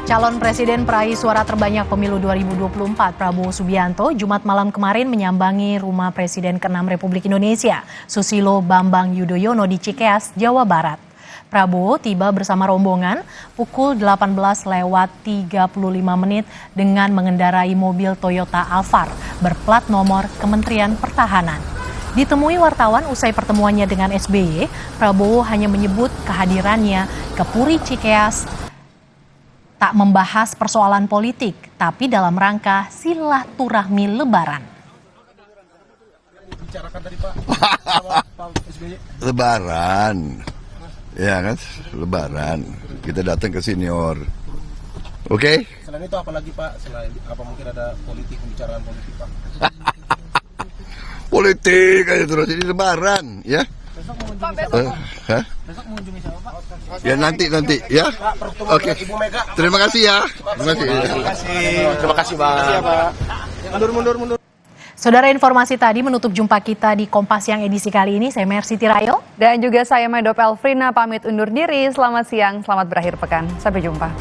Calon Presiden peraih suara terbanyak pemilu 2024 Prabowo Subianto Jumat malam kemarin menyambangi rumah Presiden ke-6 Republik Indonesia Susilo Bambang Yudhoyono di Cikeas, Jawa Barat. Prabowo tiba bersama rombongan pukul 18:35 dengan mengendarai mobil Toyota Alphard berplat nomor Kementerian Pertahanan. Ditemui wartawan usai pertemuannya dengan SBY, Prabowo hanya menyebut kehadirannya ke Puri Cikeas tak membahas persoalan politik, tapi dalam rangka silaturahmi Lebaran. Lebaran, ya kan? Lebaran. Kita datang ke senior. Oke? Selain itu apa lagi Pak? Selain apa mungkin ada politik, pembicaraan politik Pak? Politik aja terus, ini Lebaran, ya? Besok mengunjungi siapa Pak? Besok mengunjungi siapa Pak? Ya nanti ya. Oke. Terima kasih ya. Terima kasih Pak. Mundur. Saudara, informasi tadi menutup jumpa kita di Kompas Siang edisi kali ini. Saya Mercy Tirayo. Dan juga saya Medop Elfrina pamit undur diri. Selamat siang, selamat berakhir pekan. Sampai jumpa.